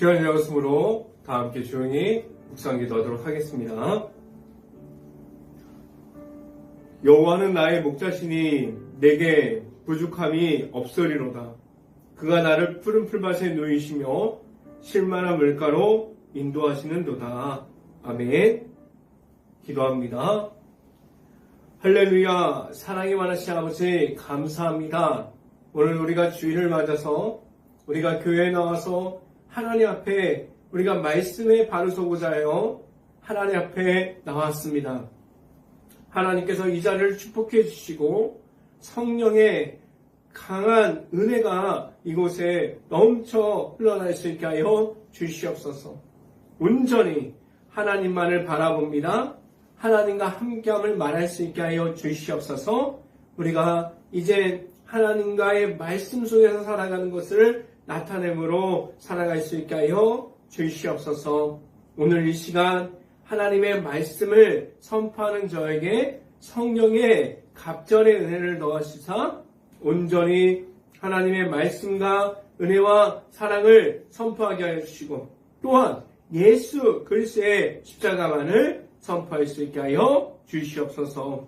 시간이 되었으므로 다 함께 조용히 묵상 기도하도록 하겠습니다. 여호와는 나의 목자시니 내게 부족함이 없으리로다. 그가 나를 푸른 풀밭에 누이시며 실만한 물가로 인도하시는도다. 아멘. 기도합니다. 할렐루야. 사랑이 많으신 아버지 감사합니다. 오늘 우리가 주일을 맞아서 우리가 교회에 나와서 하나님 앞에 우리가 말씀에 바로 서고자 하여 하나님 앞에 나왔습니다. 하나님께서 이 자리를 축복해 주시고 성령의 강한 은혜가 이곳에 넘쳐 흘러날 수 있게 하여 주시옵소서. 온전히 하나님만을 바라봅니다. 하나님과 함께함을 말할 수 있게 하여 주시옵소서. 우리가 이제 하나님과의 말씀 속에서 살아가는 것을 나타내므로 살아갈 수 있게 하여 주시옵소서. 오늘 이 시간 하나님의 말씀을 선포하는 저에게 성령의 갑절의 은혜를 넣으시사 온전히 하나님의 말씀과 은혜와 사랑을 선포하게 하여 주시고 또한 예수 그리스도의 십자가만을 선포할 수 있게 하여 주시옵소서.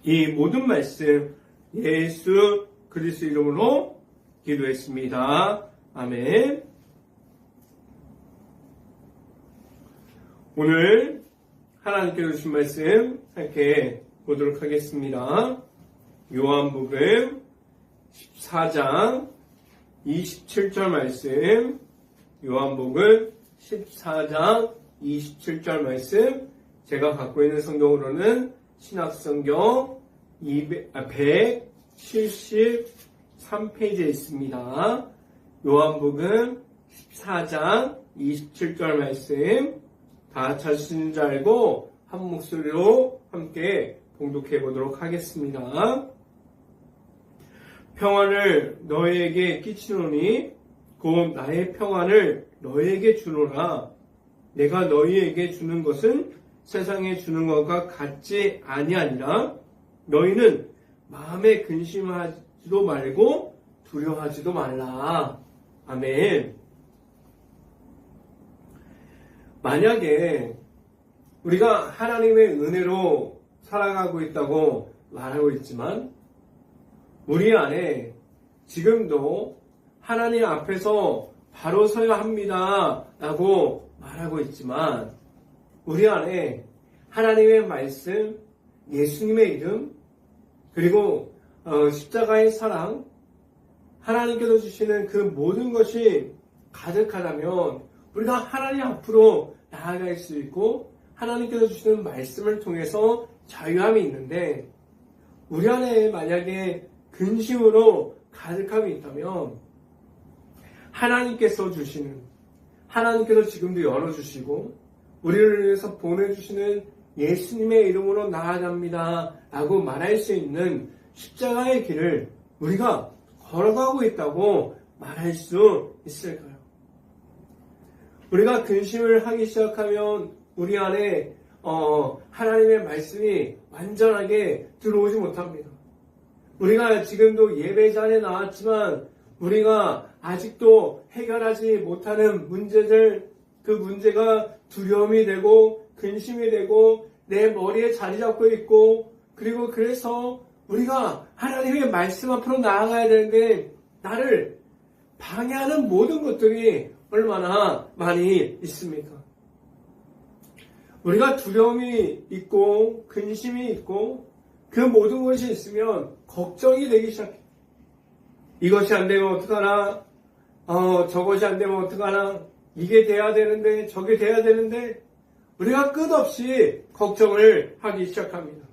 이 모든 말씀 예수 그리스도 이름으로 기도했습니다. 아멘. 오늘 하나님께서 주신 말씀 함께 보도록 하겠습니다. 요한복음 14장 27절 말씀, 요한복음 14장 27절 말씀, 제가 갖고 있는 성경으로는 신약성경 173페이지에 있습니다. 요한복음 14장 27절 말씀 다 찾으신 줄 알고 한 목소리로 함께 봉독해 보도록 하겠습니다. 평안을 너희에게 끼치노니 곧 나의 평안을 너희에게 주노라. 내가 너희에게 주는 것은 세상에 주는 것과 같지 아니하니라. 너희는 마음에 근심하지도 말고 두려워하지도 말라. 아멘. 만약에 우리가 하나님의 은혜로 살아가고 있다고 말하고 있지만 우리 안에 지금도 하나님 앞에서 바로 서야 합니다 라고 말하고 있지만 우리 안에 하나님의 말씀, 예수님의 이름, 그리고 십자가의 사랑, 하나님께서 주시는 그 모든 것이 가득하다면 우리가 하나님 앞으로 나아갈 수 있고 하나님께서 주시는 말씀을 통해서 자유함이 있는데 우리 안에 만약에 근심으로 가득함이 있다면 하나님께서 주시는, 하나님께서 지금도 열어주시고 우리를 위해서 보내주시는 예수님의 이름으로 나아갑니다 라고 말할 수 있는 십자가의 길을 우리가 걸어가고 있다고 말할 수 있을까요? 우리가 근심을 하기 시작하면 우리 안에 하나님의 말씀이 완전하게 들어오지 못합니다. 우리가 지금도 예배 자리에 나왔지만 우리가 아직도 해결하지 못하는 문제들, 그 문제가 두려움이 되고 근심이 되고 내 머리에 자리 잡고 있고 그리고 그래서 우리가 하나님의 말씀 앞으로 나아가야 되는데 나를 방해하는 모든 것들이 얼마나 많이 있습니까? 우리가 두려움이 있고 근심이 있고 그 모든 것이 있으면 걱정이 되기 시작해. 이것이 안 되면 어떡하나? 저것이 안 되면 어떡하나? 이게 돼야 되는데 저게 돼야 되는데 우리가 끝없이 걱정을 하기 시작합니다.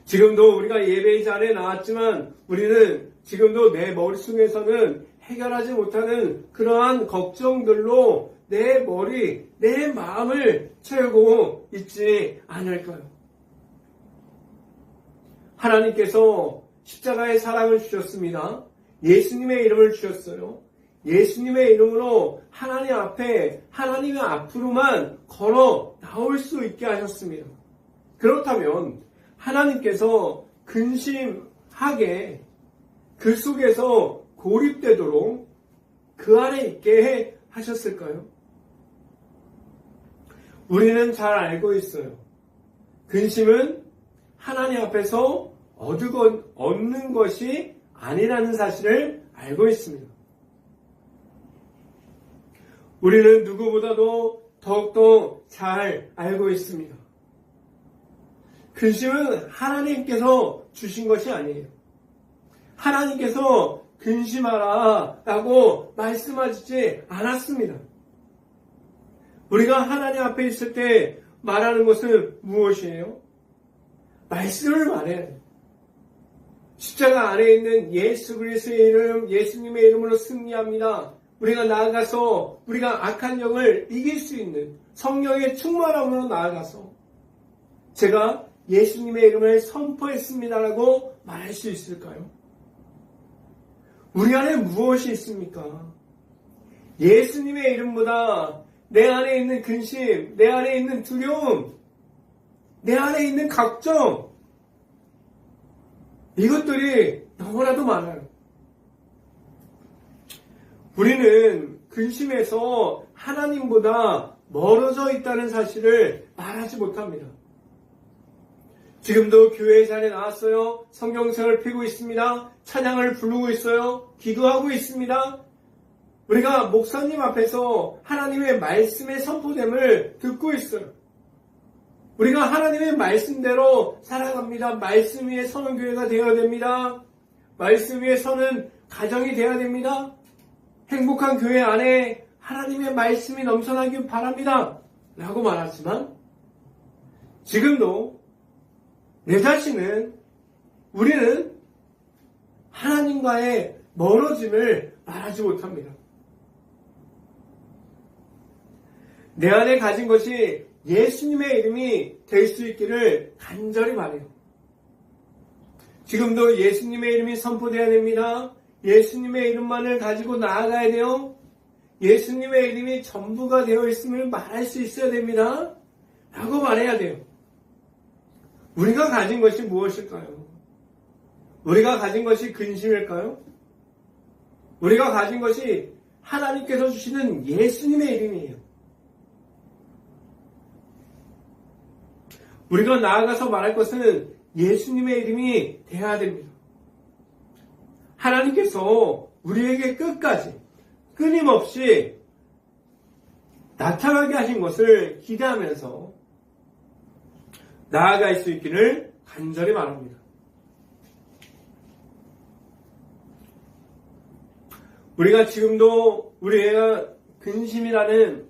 지금도 우리가 예배 자리에 나왔지만 우리는 지금도 내 머릿속에서는 해결하지 못하는 그러한 걱정들로 내 머리, 내 마음을 채우고 있지 않을까요? 하나님께서 십자가의 사랑을 주셨습니다. 예수님의 이름을 주셨어요. 예수님의 이름으로 하나님 앞에, 하나님의 앞으로만 걸어 나올 수 있게 하셨습니다. 그렇다면 하나님께서 근심하게 그 속에서 고립되도록 그 안에 있게 하셨을까요? 우리는 잘 알고 있어요. 근심은 하나님 앞에서 얻는 것이 아니라는 사실을 알고 있습니다. 우리는 누구보다도 더욱더 잘 알고 있습니다. 근심은 하나님께서 주신 것이 아니에요. 하나님께서 근심하라 라고 말씀하시지 않았습니다. 우리가 하나님 앞에 있을 때 말하는 것은 무엇이에요? 말씀을 말해야 해요. 십자가 안에 있는 예수 그리스도의 이름, 예수님의 이름으로 승리합니다. 우리가 나아가서 우리가 악한 영을 이길 수 있는 성령의 충만함으로 나아가서 제가 예수님의 이름을 선포했습니다라고 말할 수 있을까요? 우리 안에 무엇이 있습니까? 예수님의 이름보다 내 안에 있는 근심, 내 안에 있는 두려움, 내 안에 있는 걱정, 이것들이 너무나도 많아요. 우리는 근심에서 하나님보다 멀어져 있다는 사실을 말하지 못합니다. 지금도 교회 자리에 나왔어요. 성경책을 펴고 있습니다. 찬양을 부르고 있어요. 기도하고 있습니다. 우리가 목사님 앞에서 하나님의 말씀의 선포됨을 듣고 있어요. 우리가 하나님의 말씀대로 살아갑니다. 말씀 위에 서는 교회가 되어야 됩니다. 말씀 위에 서는 가정이 되어야 됩니다. 행복한 교회 안에 하나님의 말씀이 넘쳐나길 바랍니다. 라고 말하지만 지금도 내 자신은 우리는 하나님과의 멀어짐을 말하지 못합니다. 내 안에 가진 것이 예수님의 이름이 될 수 있기를 간절히 바라요. 지금도 예수님의 이름이 선포되어야 됩니다. 예수님의 이름만을 가지고 나아가야 돼요. 예수님의 이름이 전부가 되어 있음을 말할 수 있어야 됩니다. 라고 말해야 돼요. 우리가 가진 것이 무엇일까요? 우리가 가진 것이 근심일까요? 우리가 가진 것이 하나님께서 주시는 예수님의 이름이에요. 우리가 나아가서 말할 것은 예수님의 이름이 되어야 됩니다. 하나님께서 우리에게 끝까지 끊임없이 나타나게 하신 것을 기대하면서 나아갈 수 있기를 간절히 바랍니다. 우리가 지금도 우리가 근심이라는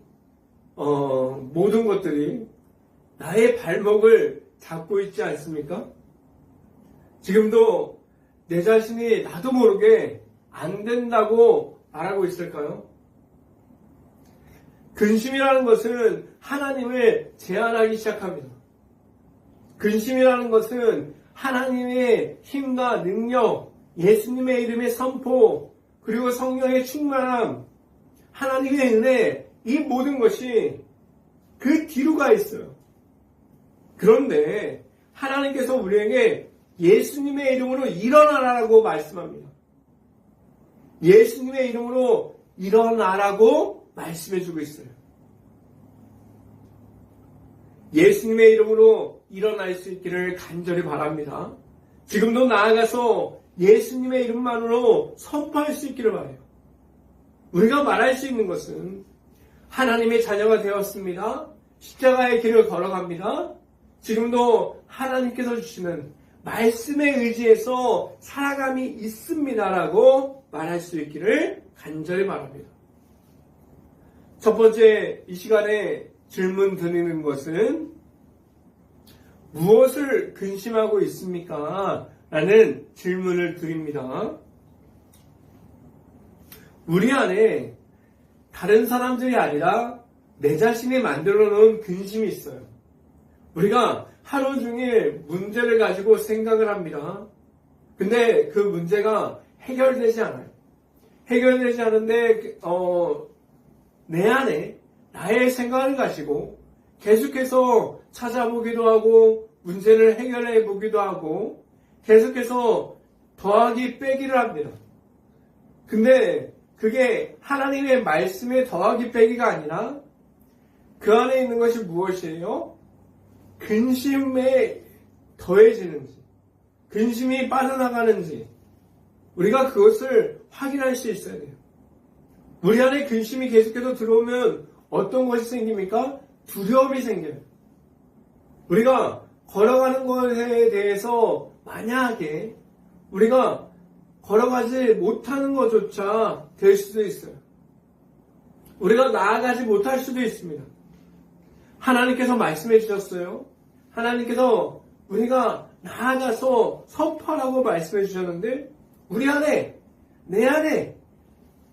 모든 것들이 나의 발목을 잡고 있지 않습니까? 지금도 내 자신이 나도 모르게 안 된다고 말하고 있을까요? 근심이라는 것은 하나님을 제한하기 시작합니다. 근심이라는 것은 하나님의 힘과 능력, 예수님의 이름의 선포, 그리고 성령의 충만함, 하나님의 은혜, 이 모든 것이 그 뒤로 가 있어요. 그런데 하나님께서 우리에게 예수님의 이름으로 일어나라고 말씀합니다. 예수님의 이름으로 일어나라고 말씀해주고 있어요. 예수님의 이름으로 일어날 수 있기를 간절히 바랍니다. 지금도 나아가서 예수님의 이름만으로 선포할 수 있기를 바라요. 우리가 말할 수 있는 것은 하나님의 자녀가 되었습니다. 십자가의 길을 걸어갑니다. 지금도 하나님께서 주시는 말씀에 의지해서 살아감이 있습니다라고 말할 수 있기를 간절히 바랍니다. 첫 번째 이 시간에 질문 드리는 것은 무엇을 근심하고 있습니까? 라는 질문을 드립니다. 우리 안에 다른 사람들이 아니라 내 자신이 만들어 놓은 근심이 있어요. 우리가 하루 종일 문제를 가지고 생각을 합니다. 근데 그 문제가 해결되지 않아요. 해결되지 않은데 내 안에 나의 생각을 가지고 계속해서 찾아보기도 하고 문제를 해결해 보기도 하고 계속해서 더하기 빼기를 합니다. 근데 그게 하나님의 말씀에 더하기 빼기가 아니라 그 안에 있는 것이 무엇이에요? 근심에 더해지는지, 근심이 빠져나가는지 우리가 그것을 확인할 수 있어야 돼요. 우리 안에 근심이 계속해서 들어오면 어떤 것이 생깁니까? 두려움이 생겨요. 우리가 걸어가는 것에 대해서 만약에 우리가 걸어가지 못하는 것조차 될 수도 있어요. 우리가 나아가지 못할 수도 있습니다. 하나님께서 말씀해 주셨어요. 하나님께서 우리가 나아가서 선포하라고 말씀해 주셨는데 우리 안에, 내 안에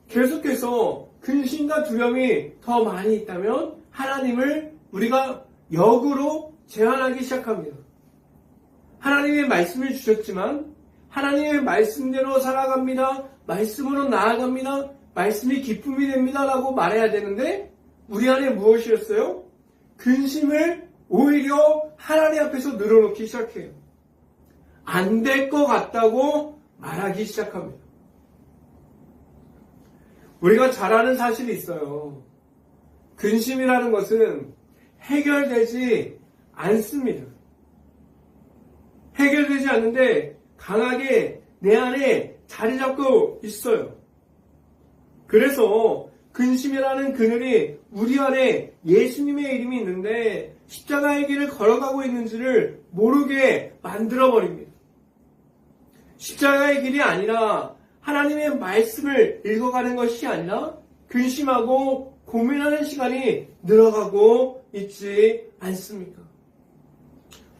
계속해서 근심과 두려움이 더 많이 있다면 하나님을 우리가 역으로 제한하기 시작합니다. 하나님의 말씀을 주셨지만 하나님의 말씀대로 살아갑니다. 말씀으로 나아갑니다. 말씀이 기쁨이 됩니다. 라고 말해야 되는데 우리 안에 무엇이었어요? 근심을 오히려 하나님 앞에서 늘어놓기 시작해요. 안 될 것 같다고 말하기 시작합니다. 우리가 잘 아는 사실이 있어요. 근심이라는 것은 해결되지 않습니다. 해결되지 않는데 강하게 내 안에 자리 잡고 있어요. 그래서 근심이라는 그늘이 우리 안에 예수님의 이름이 있는데 십자가의 길을 걸어가고 있는지를 모르게 만들어버립니다. 십자가의 길이 아니라 하나님의 말씀을 읽어가는 것이 아니라 근심하고 고민하는 시간이 늘어가고 있지 않습니까?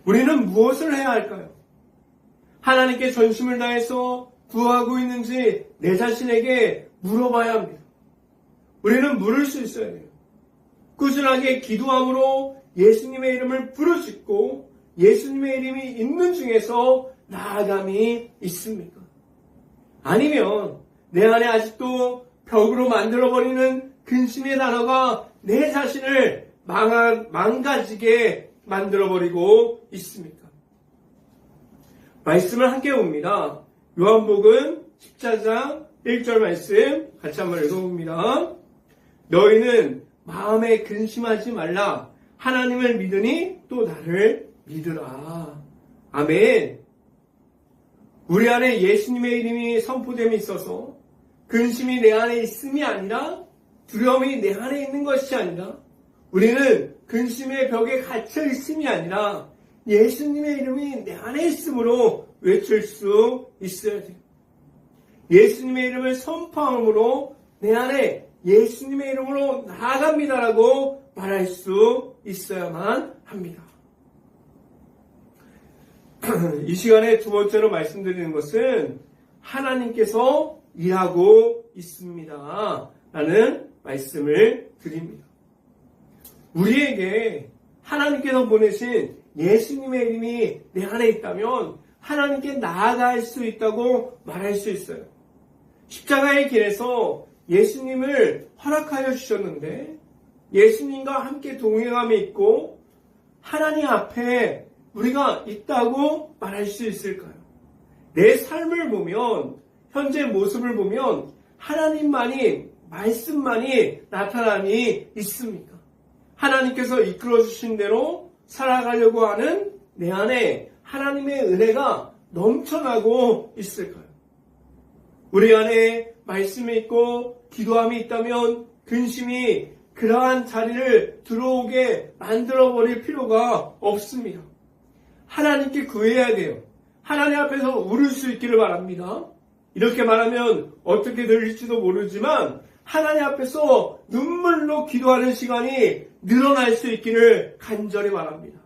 우리는 무엇을 해야 할까요? 하나님께 전심을 다해서 구하고 있는지 내 자신에게 물어봐야 합니다. 우리는 물을 수 있어야 돼요. 꾸준하게 기도함으로 예수님의 이름을 부르짖고 예수님의 이름이 있는 중에서 나아감이 있습니까? 아니면 내 안에 아직도 벽으로 만들어버리는 근심의 단어가 내 자신을 망가지게 만들어버리고 있습니까? 말씀을 함께 봅니다. 요한복음 14장 1절 말씀 같이 한번 읽어봅니다. 너희는 마음에 근심하지 말라. 하나님을 믿으니 또 나를 믿으라. 아멘. 우리 안에 예수님의 이름이 선포됨에 있어서 근심이 내 안에 있음이 아니라 두려움이 내 안에 있는 것이 아니라 우리는 근심의 벽에 갇혀 있음이 아니라 예수님의 이름이 내 안에 있으므로 외칠 수 있어야 돼요. 예수님의 이름을 선포함으로 내 안에 예수님의 이름으로 나아갑니다라고 말할 수 있어야만 합니다. 이 시간에 두 번째로 말씀드리는 것은 하나님께서 일하고 있습니다. 라는 말씀을 드립니다. 우리에게 하나님께서 보내신 예수님의 이름이 내 안에 있다면 하나님께 나아갈 수 있다고 말할 수 있어요. 십자가의 길에서 예수님을 허락하여 주셨는데 예수님과 함께 동행함이 있고 하나님 앞에 우리가 있다고 말할 수 있을까요? 내 삶을 보면 현재 모습을 보면 하나님만이 말씀만이 나타남이 있습니까? 하나님께서 이끌어 주신 대로 살아가려고 하는 내 안에 하나님의 은혜가 넘쳐나고 있을까요? 우리 안에 말씀이 있고 기도함이 있다면 근심이 그러한 자리를 들어오게 만들어버릴 필요가 없습니다. 하나님께 구해야 돼요. 하나님 앞에서 울을 수 있기를 바랍니다. 이렇게 말하면 어떻게 들릴지도 모르지만 하나님 앞에서 눈물로 기도하는 시간이 늘어날 수 있기를 간절히 바랍니다.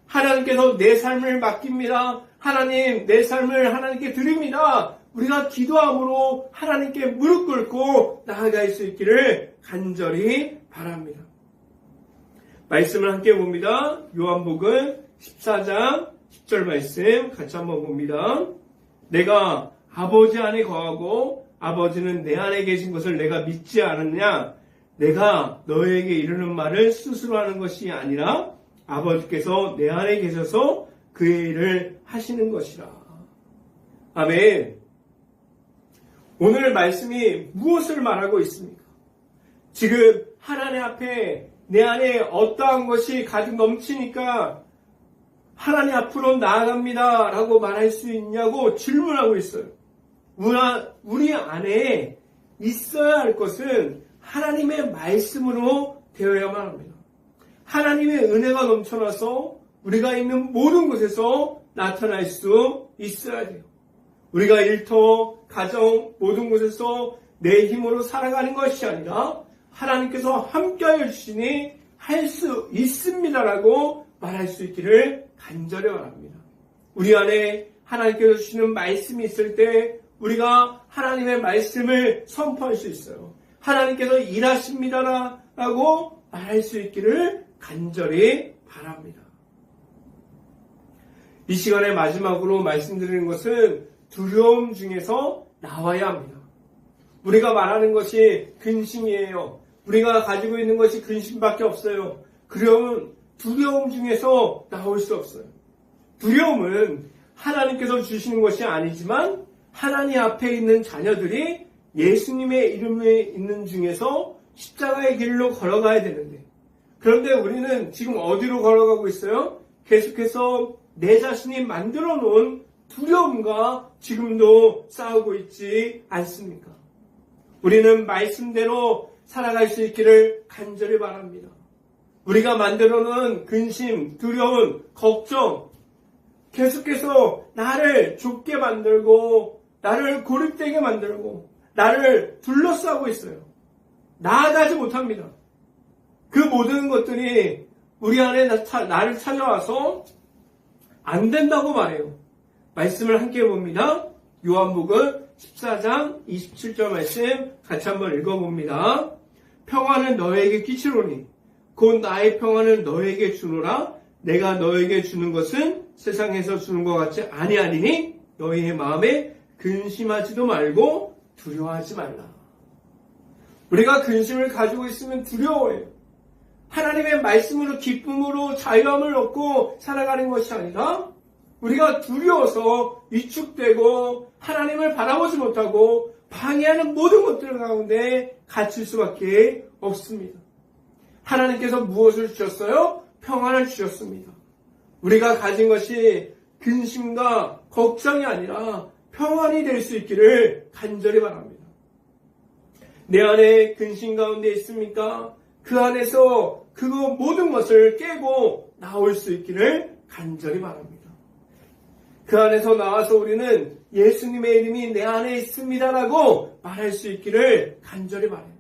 하나님께서 내 삶을 맡깁니다. 하나님, 내 삶을 하나님께 드립니다. 우리가 기도함으로 하나님께 무릎 꿇고 나아갈 수 있기를 간절히 바랍니다. 말씀을 함께 봅니다. 요한복음 14장 10절 말씀 같이 한번 봅니다. 내가 아버지 안에 거하고 아버지는 내 안에 계신 것을 내가 믿지 않느냐? 내가 너에게 이르는 말을 스스로 하는 것이 아니라 아버지께서 내 안에 계셔서 그의 일을 하시는 것이라. 아멘. 오늘 말씀이 무엇을 말하고 있습니까? 지금 하나님 앞에 내 안에 어떠한 것이 가득 넘치니까 하나님 앞으로 나아갑니다 라고 말할 수 있냐고 질문하고 있어요. 우리 안에 있어야 할 것은 하나님의 말씀으로 되어야만 합니다. 하나님의 은혜가 넘쳐나서 우리가 있는 모든 곳에서 나타날 수 있어야 돼요. 우리가 일터, 가정, 모든 곳에서 내 힘으로 살아가는 것이 아니라 하나님께서 함께하여 주시니 할 수 있습니다라고 말할 수 있기를 간절히 바랍니다. 우리 안에 하나님께서 주시는 말씀이 있을 때 우리가 하나님의 말씀을 선포할 수 있어요. 하나님께서 일하십니다라고 말할 수 있기를 간절히 바랍니다. 이 시간에 마지막으로 말씀드리는 것은 두려움 중에서 나와야 합니다. 우리가 말하는 것이 근심이에요. 우리가 가지고 있는 것이 근심밖에 없어요. 그러면 두려움 중에서 나올 수 없어요. 두려움은 하나님께서 주시는 것이 아니지만 하나님 앞에 있는 자녀들이 예수님의 이름에 있는 중에서 십자가의 길로 걸어가야 되는데, 그런데 우리는 지금 어디로 걸어가고 있어요? 계속해서 내 자신이 만들어 놓은 두려움과 지금도 싸우고 있지 않습니까? 우리는 말씀대로 살아갈 수 있기를 간절히 바랍니다. 우리가 만들어 놓은 근심, 두려움, 걱정, 계속해서 나를 좁게 만들고 나를 고립되게 만들고 나를 둘러싸고 있어요. 나아가지 못합니다. 그 모든 것들이 우리 안에 나를 찾아와서 안 된다고 말해요. 말씀을 함께 해봅니다. 요한복음 14장 27절 말씀 같이 한번 읽어봅니다. 평화는 너에게 끼치노니 곧 나의 평화는 너에게 주노라. 내가 너에게 주는 것은 세상에서 주는 것 같지 아니하리니 너희의 마음에 근심하지도 말고 두려워하지 말라. 우리가 근심을 가지고 있으면 두려워해요. 하나님의 말씀으로 기쁨으로 자유함을 얻고 살아가는 것이 아니라 우리가 두려워서 위축되고 하나님을 바라보지 못하고 방해하는 모든 것들 가운데 갇힐 수밖에 없습니다. 하나님께서 무엇을 주셨어요? 평안을 주셨습니다. 우리가 가진 것이 근심과 걱정이 아니라 평안이 될 수 있기를 간절히 바랍니다. 내 안에 근심 가운데 있습니까? 그 안에서 그 모든 것을 깨고 나올 수 있기를 간절히 바랍니다. 그 안에서 나와서 우리는 예수님의 이름이 내 안에 있습니다라고 말할 수 있기를 간절히 바라요.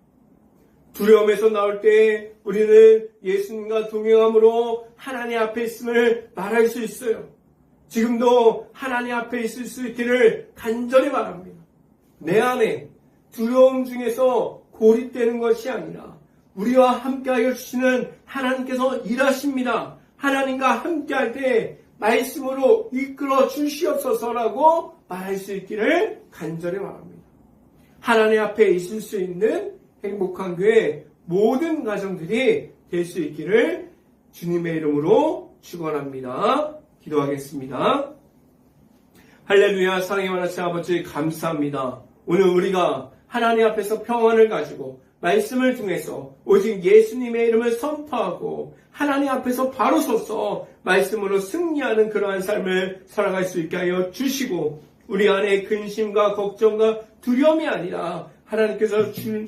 두려움에서 나올 때 우리는 예수님과 동행함으로 하나님 앞에 있음을 말할 수 있어요. 지금도 하나님 앞에 있을 수 있기를 간절히 바랍니다. 내 안에 두려움 중에서 고립되는 것이 아니라 우리와 함께하여 주시는 하나님께서 일하십니다. 하나님과 함께할 때 말씀으로 이끌어 주시옵소서라고 말할 수 있기를 간절히 바랍니다. 하나님 앞에 있을 수 있는 행복한 교회 모든 가정들이 될 수 있기를 주님의 이름으로 축원합니다. 기도하겠습니다. 할렐루야. 사랑의 하나님 아버지 감사합니다. 오늘 우리가 하나님 앞에서 평안을 가지고 말씀을 통해서 오직 예수님의 이름을 선포하고 하나님 앞에서 바로 서서 말씀으로 승리하는 그러한 삶을 살아갈 수 있게 하여 주시고 우리 안에 근심과 걱정과 두려움이 아니라 하나님께서 주신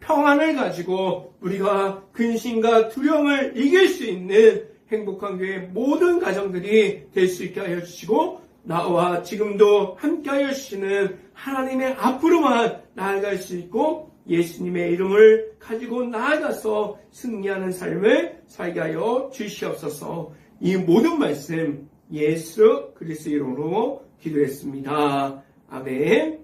평안을 가지고 우리가 근심과 두려움을 이길 수 있는 행복한 교회 모든 가정들이 될 수 있게 하여 주시고 나와 지금도 함께하여 주시는 하나님의 앞으로만 나아갈 수 있고 예수님의 이름을 가지고 나아가서 승리하는 삶을 살게 하여 주시옵소서. 이 모든 말씀 예수 그리스도의 이름으로 기도했습니다. 아멘.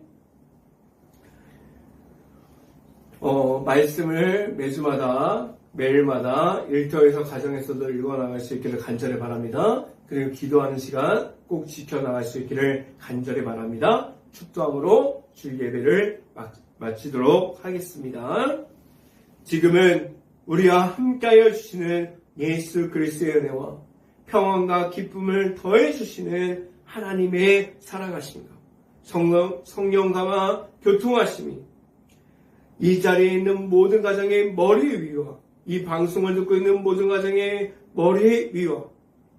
말씀을 매주마다 매일마다 일터에서 가정에서도 읽어나갈 수 있기를 간절히 바랍니다. 그리고 기도하는 시간 꼭 지켜나갈 수 있기를 간절히 바랍니다. 축도함으로 주일 예배를 마치도록 하겠습니다. 지금은 우리와 함께하여 주시는 예수 그리스도의 은혜와 평안과 기쁨을 더해 주시는 하나님의 살아가심과 성령감화 교통하심이 이 자리에 있는 모든 가정의 머리 위와 이 방송을 듣고 있는 모든 가정의 머리 위와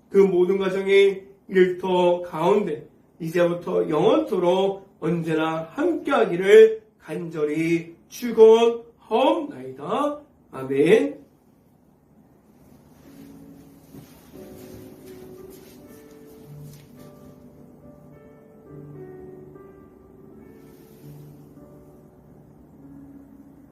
그 모든 가정의 일터 가운데 이제부터 영원토록 언제나 함께하기를 간절히 축원하옵나이다. 아멘.